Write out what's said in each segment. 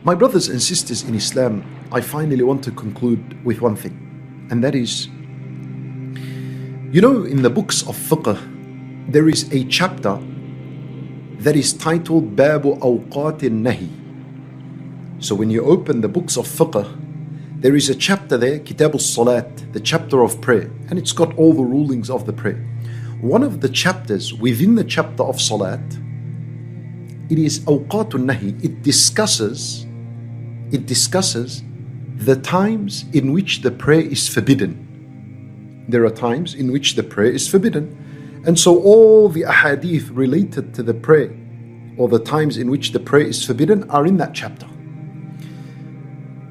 My brothers and sisters in Islam, I finally want to conclude with one thing, and that is, you know, in the books of fiqh, there is a chapter that is titled Babu Awqat al-Nahi. So when you open the books of fiqh, there is a chapter there, Kitab al-Salat, the chapter of prayer, and it's got all the rulings of the prayer. One of the chapters within the chapter of Salat, it is Awqat al-Nahi. It discusses the times in which the prayer is forbidden. There are times in which the prayer is forbidden. And so all the ahadith related to the prayer, or the times in which the prayer is forbidden, are in that chapter.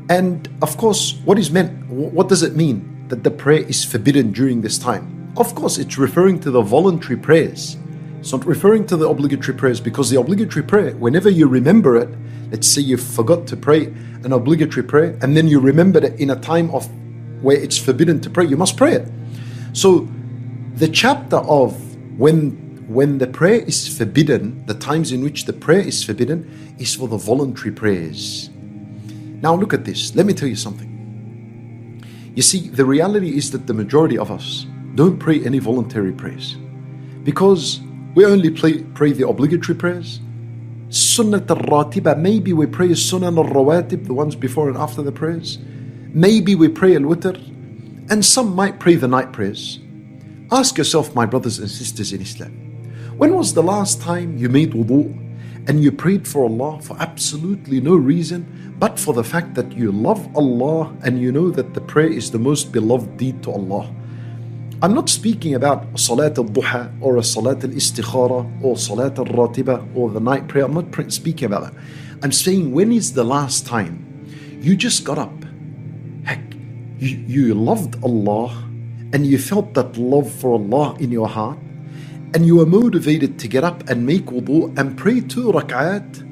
And of course, what is meant? What does it mean that the prayer is forbidden during this time? Of course, it's referring to the voluntary prayers. It's not referring to the obligatory prayers, because the obligatory prayer, whenever you remember it, let's say you forgot to pray an obligatory prayer, and then you remembered it in a time of where it's forbidden to pray, you must pray it. So the chapter of when the prayer is forbidden, the times in which the prayer is forbidden, is for the voluntary prayers. Now look at this. Let me tell you something. You see, the reality is that the majority of us don't pray any voluntary prayers, because we only pray the obligatory prayers. Sunnat al-Ratiba, maybe we pray Sunan al-Rawatib, the ones before and after the prayers. Maybe we pray al-Witr, and some might pray the night prayers. Ask yourself, my brothers and sisters in Islam, when was the last time you made wudu and you prayed for Allah for absolutely no reason, but for the fact that you love Allah and you know that the prayer is the most beloved deed to Allah? I'm not speaking about Salat al-Duha or a Salat al-Istikhara or Salat al-Ratiba or the night prayer. I'm not speaking about that. I'm saying, when is the last time you just got up, heck, you loved Allah and you felt that love for Allah in your heart, and you were motivated to get up and make wudu and pray 2 rak'at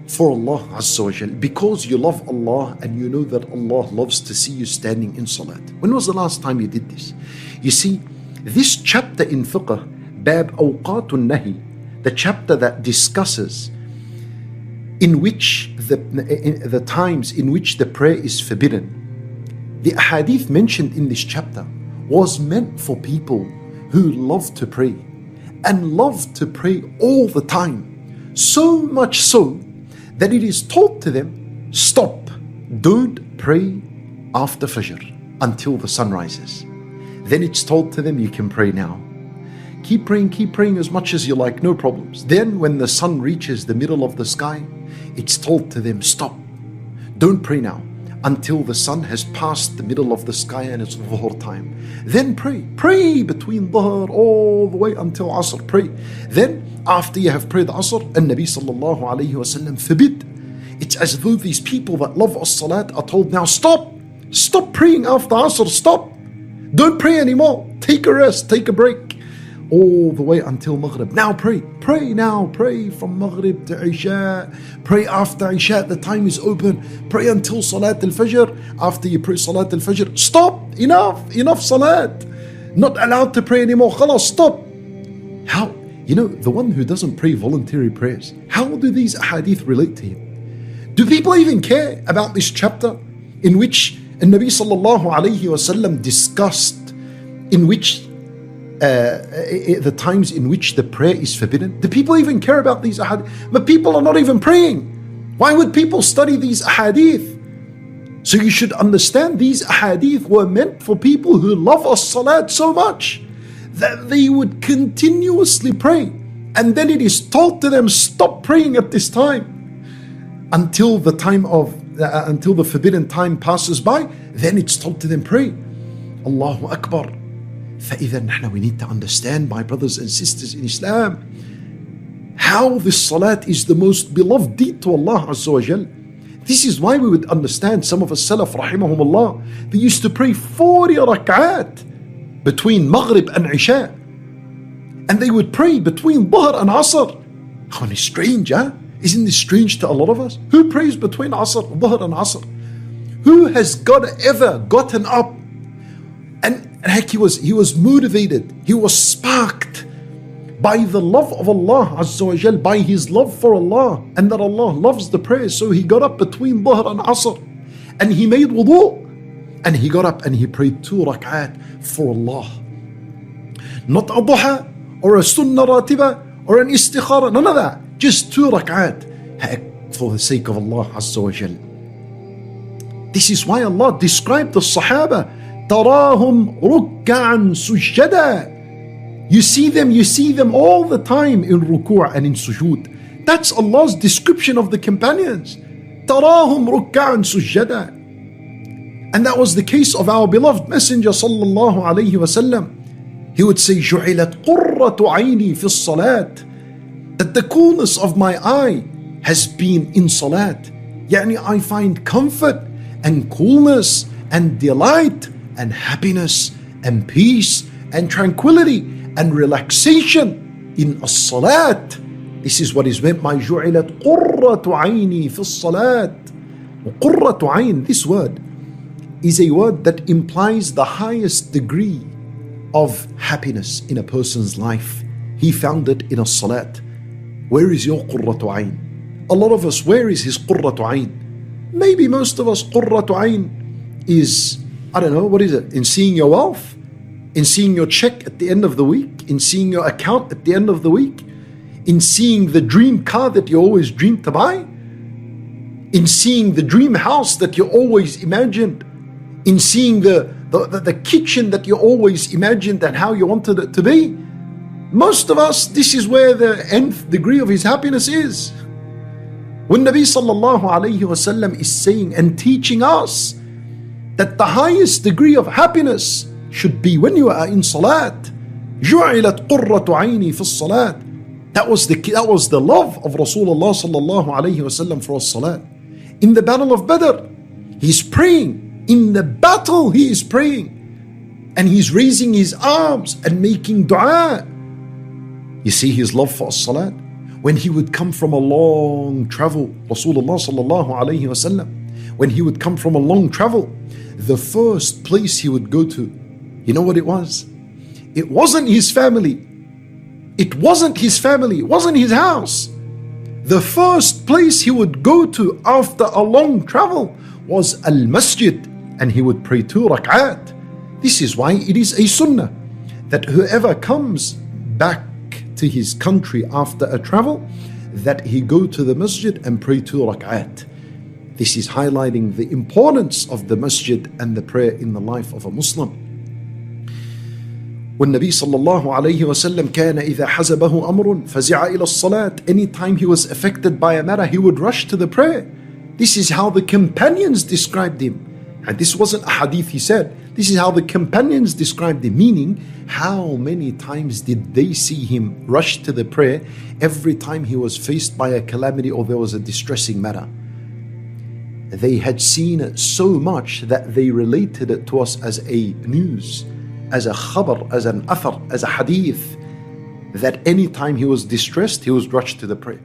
for Allah Azza wa Jal, because you love Allah and you know that Allah loves to see you standing in salat. When was the last time you did this? You see, this chapter in fiqh, Bab Awqat al-Nahi, the chapter that discusses in which the times in which the prayer is forbidden, the ahadith mentioned in this chapter was meant for people who love to pray and love to pray all the time, so much so that it is told to them, stop, don't pray after Fajr until the sun rises. Then it's told to them, you can pray now. Keep praying as much as you like, no problems. Then when the sun reaches the middle of the sky, it's told to them, stop, don't pray now until the sun has passed the middle of the sky and it's dhuhr time. Then pray between dhuhr all the way until asr, pray. Then after you have prayed asr, and Nabi sallallahu alayhi wasallam forbid. It's as though these people that love as-salat are told, now stop praying after asr, stop, don't pray anymore, take a rest, take a break, all the way until Maghrib. Now pray from Maghrib to Isha, pray after Isha, the time is open, pray until Salat al-Fajr. After you pray Salat al-Fajr, stop, enough Salat, not allowed to pray anymore, khalas, stop. How? The one who doesn't pray voluntary prayers, how do these ahadith relate to him? Do people even care about this chapter in which Nabi sallallahu alayhi wasallam discussed in which the times in which the prayer is forbidden? Do people even care about these ahadith? But people are not even praying. Why would people study these ahadith? So you should understand, these ahadith were meant for people who love as-salat so much that they would continuously pray. And then it is told to them, stop praying at this time until the forbidden time passes by. Then it's told to them, pray. Allahu Akbar. فإذا we need to understand, my brothers and sisters in Islam, how this salat is the most beloved deed to Allah Azza wa Jal. This is why we would understand some of us Salaf rahimahumullah, they used to pray 40 rak'at between Maghrib and Isha, and they would pray between Dhuhr and Asr. How strange, huh? Isn't this strange to a lot of us? Who prays between Asr, Dhuhr and Asr? Who has ever gotten up and heck, he was motivated, he was sparked by the love of Allah Azza wa Jal, by his love for Allah, and that Allah loves the prayer. So he got up between Dhuhr and Asr and he made wudu, and he got up and he prayed 2 rak'at for Allah. Not a duha or a sunnah ratiba or an istikhara, none of that. Just 2 rak'at for the sake of Allah Azza wa Jal. This is why Allah described the Sahaba, تَرَاهُمْ رُكَّعًا سُجَّدًا. You see them all the time in ruku' and in sujood. That's Allah's description of the companions. تَرَاهُمْ رُكَّعًا سُجَّدًا. And that was the case of our beloved Messenger sallallahu alayhi wasallam. He would say, جُعِلَتْ قُرَّةُ عَيْنِي فِي الصَّلَاةِ. That the coolness of my eye has been in salat. Yani I find comfort and coolness and delight and happiness and peace and tranquility and relaxation in as-salat. This is what is meant by جُعِلَتْ قُرَّةُ عَيْنِي فِي الصَّلَاةِ. قُرَّةُ عَيْن, this word is a word that implies the highest degree of happiness in a person's life. He found it in as-salat. Where is your قُرَّةُ عَيْن? A lot of us, where is his قُرَّةُ عَيْن? Maybe most of us قُرَّةُ عَيْن is, I don't know, what is it? In seeing your wealth, in seeing your check at the end of the week, in seeing your account at the end of the week, in seeing the dream car that you always dreamed to buy, in seeing the dream house that you always imagined, in seeing the kitchen that you always imagined and how you wanted it to be. Most of us, this is where the nth degree of his happiness is. When Nabi sallallahu alayhi wasallam is saying and teaching us that the highest degree of happiness should be when you are in salat. جُعِلَتْ قُرَّةُ عَيْنِي فِي الصَّلَاةِ. That was the love of Rasulullah sallallahu alayhi wasallam for salat. In the battle of Badr, he's praying. In the battle, he is praying. And he's raising his arms and making dua. You see his love for salat. When he would come from a long travel, Rasulullah sallallahu alayhi wasallam, when he would come from a long travel, the first place he would go to, you know what it was? It wasn't his family. It wasn't his family. It wasn't his house. The first place he would go to after a long travel was al-masjid, and he would pray 2 rak'at. This is why it is a sunnah that whoever comes back to his country after a travel, that he go to the masjid and pray 2 rak'at. This is highlighting the importance of the masjid and the prayer in the life of a Muslim. When Nabi sallallahu alayhi wasallam كان إذا حزبه أمر فزع إلى الصلاة. Anytime he was affected by a matter, he would rush to the prayer. This is how the companions described him. And this wasn't a hadith he said. This is how the companions described him. Meaning, how many times did they see him rush to the prayer every time he was faced by a calamity or there was a distressing matter? They had seen it so much that they related it to us as a news, as a khabar, as an athar, as a hadith, that any time he was distressed, he was rushed to the prayer.